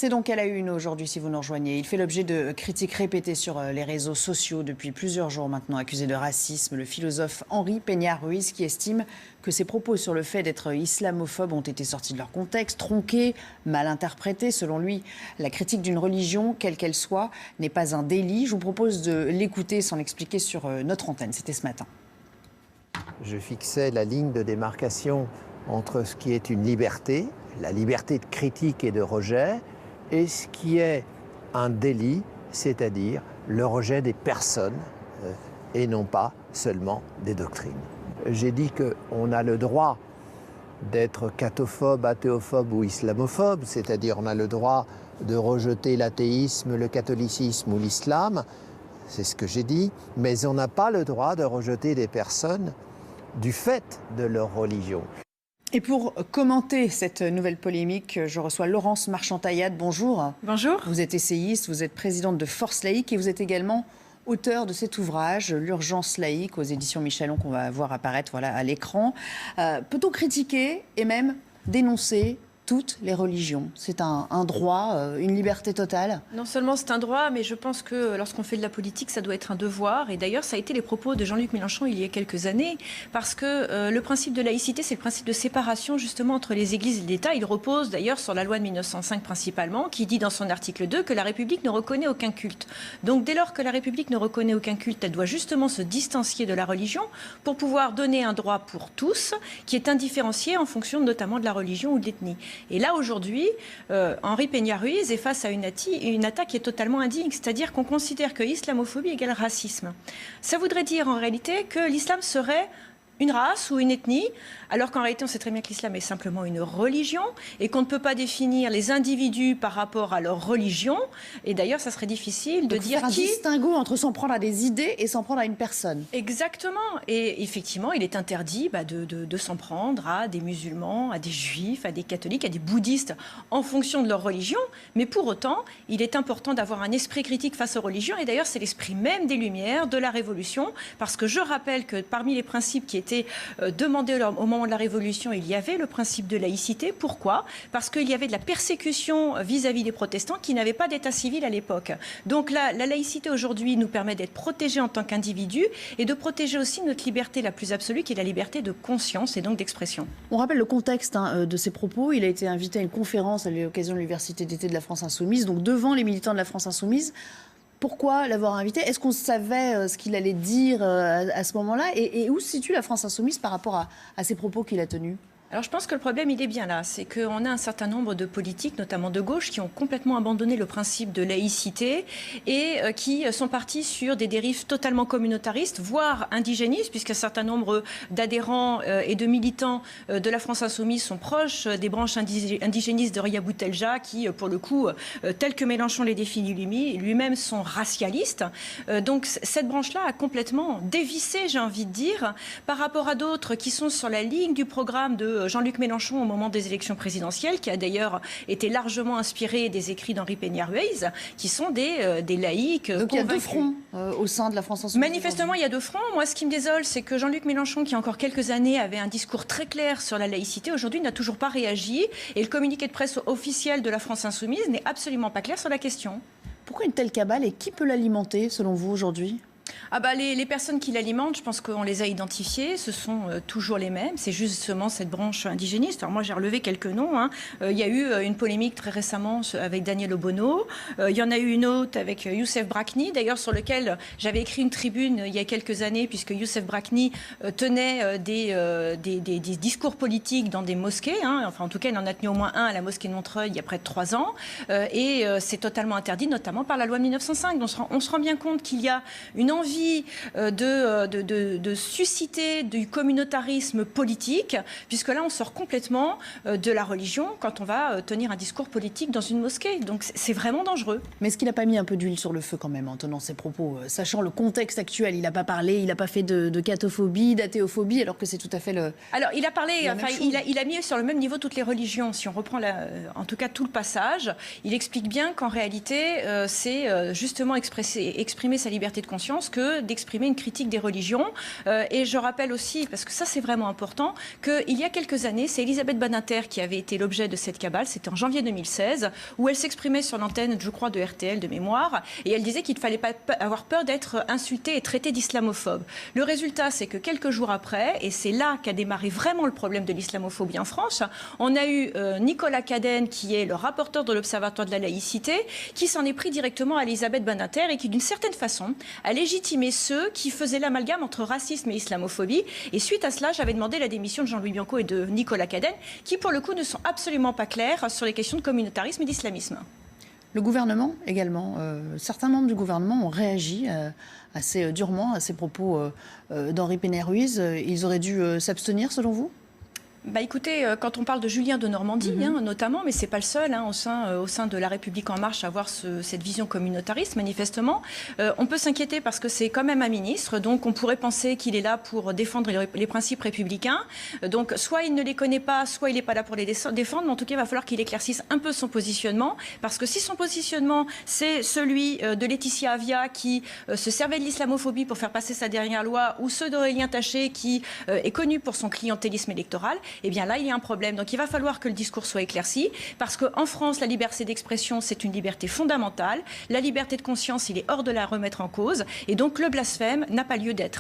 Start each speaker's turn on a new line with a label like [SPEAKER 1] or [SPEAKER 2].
[SPEAKER 1] C'est donc à la une aujourd'hui si vous nous rejoignez. Il fait l'objet de critiques répétées sur les réseaux sociaux depuis plusieurs jours maintenant. Accusé de racisme, le philosophe Henri Peña-Ruiz qui estime que ses propos sur le fait d'être islamophobe ont été sortis de leur contexte, tronqués, mal interprétés. Selon lui, la critique d'une religion, quelle qu'elle soit, n'est pas un délit. Je vous propose de l'écouter sans l'expliquer sur notre antenne. C'était ce matin.
[SPEAKER 2] Je fixais la ligne de démarcation entre ce qui est une liberté, la liberté de critique et de rejet, et ce qui est un délit, c'est-à-dire le rejet des personnes et non pas seulement des doctrines. J'ai dit qu'on a le droit d'être cathophobe, athéophobe ou islamophobe, c'est-à-dire on a le droit de rejeter l'athéisme, le catholicisme ou l'islam, c'est ce que j'ai dit, mais on n'a pas le droit de rejeter des personnes du fait de leur religion.
[SPEAKER 1] Et pour commenter cette nouvelle polémique, je reçois Laurence Marchand-Taillade. Bonjour.
[SPEAKER 3] Bonjour.
[SPEAKER 1] Vous êtes essayiste, vous êtes présidente de Force laïque et vous êtes également auteur de cet ouvrage, L'urgence laïque, aux éditions Michelon, qu'on va voir apparaître à l'écran. Peut-on critiquer et même dénoncer toutes les religions? C'est un droit, une liberté totale?
[SPEAKER 3] Non seulement c'est un droit, mais je pense que lorsqu'on fait de la politique, ça doit être un devoir. Et d'ailleurs, ça a été les propos de Jean-Luc Mélenchon il y a quelques années, parce que le principe de laïcité, c'est le principe de séparation justement entre les églises et l'État. Il repose d'ailleurs sur la loi de 1905 principalement, qui dit dans son article 2 que la République ne reconnaît aucun culte. Donc dès lors que la République ne reconnaît aucun culte, elle doit justement se distancier de la religion pour pouvoir donner un droit pour tous, qui est indifférencié en fonction notamment de la religion ou de l'ethnie. Et là, aujourd'hui, Henri Peña-Ruiz est face à une attaque qui est totalement indigne, c'est-à-dire qu'on considère que islamophobie égale racisme. Ça voudrait dire en réalité que l'islam serait une race ou une ethnie, alors qu'en réalité on sait très bien que l'islam est simplement une religion et qu'on ne peut pas définir les individus par rapport à leur religion. Et d'ailleurs, ça serait difficile de dire
[SPEAKER 1] faire un distinguo entre s'en prendre à des idées et s'en prendre à une personne.
[SPEAKER 3] Exactement. Et effectivement, il est interdit de s'en prendre à des musulmans, à des juifs, à des catholiques, à des bouddhistes en fonction de leur religion. Mais pour autant, il est important d'avoir un esprit critique face aux religions. Et d'ailleurs, c'est l'esprit même des Lumières, de la Révolution, parce que je rappelle que parmi les principes qui étaient demandés au moment de la Révolution, il y avait le principe de laïcité. Pourquoi? Parce qu'il y avait de la persécution vis-à-vis des protestants qui n'avaient pas d'état civil à l'époque. Donc la laïcité aujourd'hui nous permet d'être protégés en tant qu'individus et de protéger aussi notre liberté la plus absolue, qui est la liberté de conscience et donc d'expression.
[SPEAKER 1] On rappelle le contexte de ces propos. Il a été invité à une conférence à l'occasion de l'Université d'été de la France Insoumise, donc devant les militants de la France Insoumise. Pourquoi l'avoir invité? Est-ce qu'on savait ce qu'il allait dire à ce moment-là? Et où se situe la France Insoumise par rapport à ces propos qu'il a tenus?
[SPEAKER 3] Alors je pense que le problème, il est bien là. C'est qu'on a un certain nombre de politiques, notamment de gauche, qui ont complètement abandonné le principe de laïcité et qui sont partis sur des dérives totalement communautaristes, voire indigénistes, puisqu'un certain nombre d'adhérents et de militants de la France Insoumise sont proches des branches indigénistes de Ria Boutelja, qui, pour le coup, tel que Mélenchon les définit lui-même, sont racialistes. Donc cette branche-là a complètement dévissé, j'ai envie de dire, par rapport à d'autres qui sont sur la ligne du programme de Jean-Luc Mélenchon au moment des élections présidentielles, qui a d'ailleurs été largement inspiré des écrits d'Henri Peña-Ruiz, qui sont des laïcs
[SPEAKER 1] convaincus. Donc il y a deux fronts au sein de la France Insoumise.
[SPEAKER 3] Manifestement, il y a deux fronts. Moi, ce qui me désole, c'est que Jean-Luc Mélenchon, qui il y a encore quelques années avait un discours très clair sur la laïcité, aujourd'hui n'a toujours pas réagi. Et le communiqué de presse officiel de la France Insoumise n'est absolument pas clair sur la question.
[SPEAKER 1] Pourquoi une telle cabale et qui peut l'alimenter, selon vous, aujourd'hui ?
[SPEAKER 3] Les personnes qui l'alimentent, je pense qu'on les a identifiées, ce sont toujours les mêmes, c'est justement cette branche indigéniste. Alors moi j'ai relevé quelques noms, Il y a eu une polémique très récemment avec Daniel Obono, il y en a eu une autre avec Youssef Brakni, d'ailleurs sur lequel j'avais écrit une tribune il y a quelques années, puisque Youssef Brakni tenait des discours politiques dans des mosquées, Enfin en tout cas il en a tenu au moins un à la mosquée de Montreuil il y a près de 3 ans, et c'est totalement interdit, notamment par la loi de 1905. Donc on se rend bien compte qu'il y a une envie de susciter du communautarisme politique, puisque là on sort complètement de la religion quand on va tenir un discours politique dans une mosquée. Donc c'est vraiment dangereux.
[SPEAKER 1] Mais est-ce qu'il n'a pas mis un peu d'huile sur le feu quand même en tenant ses propos, sachant le contexte actuel? Il n'a pas parlé, il n'a pas fait de cathophobie, d'athéophobie, alors que c'est tout à fait le...
[SPEAKER 3] Alors il a parlé, il a mis sur le même niveau toutes les religions. Si on reprend en tout cas tout le passage, il explique bien qu'en réalité c'est justement exprimer sa liberté de conscience que d'exprimer une critique des religions. Et je rappelle aussi, parce que ça c'est vraiment important, qu'il y a quelques années, c'est Elisabeth Badinter qui avait été l'objet de cette cabale, c'était en janvier 2016, où elle s'exprimait sur l'antenne, je crois, de RTL de mémoire, et elle disait qu'il ne fallait pas avoir peur d'être insultée et traitée d'islamophobe. Le résultat, c'est que quelques jours après, et c'est là qu'a démarré vraiment le problème de l'islamophobie en France, on a eu Nicolas Cadenne, qui est le rapporteur de l'Observatoire de la laïcité, qui s'en est pris directement à Elisabeth Badinter et qui, d'une certaine façon, a légitimé ceux qui faisaient l'amalgame entre racisme et islamophobie. Et suite à cela, j'avais demandé la démission de Jean-Louis Bianco et de Nicolas Cadenne, qui, pour le coup, ne sont absolument pas clairs sur les questions de communautarisme et d'islamisme.
[SPEAKER 1] Le gouvernement également, certains membres du gouvernement ont réagi assez durement à ces propos d'Henri Pénière-Ruiz. Ils auraient dû s'abstenir, selon vous ?
[SPEAKER 3] Écoutez, quand on parle de Julien de Normandie, notamment, mais ce n'est pas le seul au sein de La République En Marche à avoir cette vision communautariste, manifestement, on peut s'inquiéter parce que c'est quand même un ministre, donc on pourrait penser qu'il est là pour défendre les principes républicains. Donc soit il ne les connaît pas, soit il n'est pas là pour les défendre, mais en tout cas il va falloir qu'il éclaircisse un peu son positionnement, parce que si son positionnement c'est celui de Laetitia Avia qui se servait de l'islamophobie pour faire passer sa dernière loi, ou ceux d'Aurélien Taché qui est connu pour son clientélisme électoral, eh bien là, il y a un problème. Donc il va falloir que le discours soit éclairci, parce qu'en France, la liberté d'expression, c'est une liberté fondamentale. La liberté de conscience, il est hors de la remettre en cause. Et donc le blasphème n'a pas lieu d'être.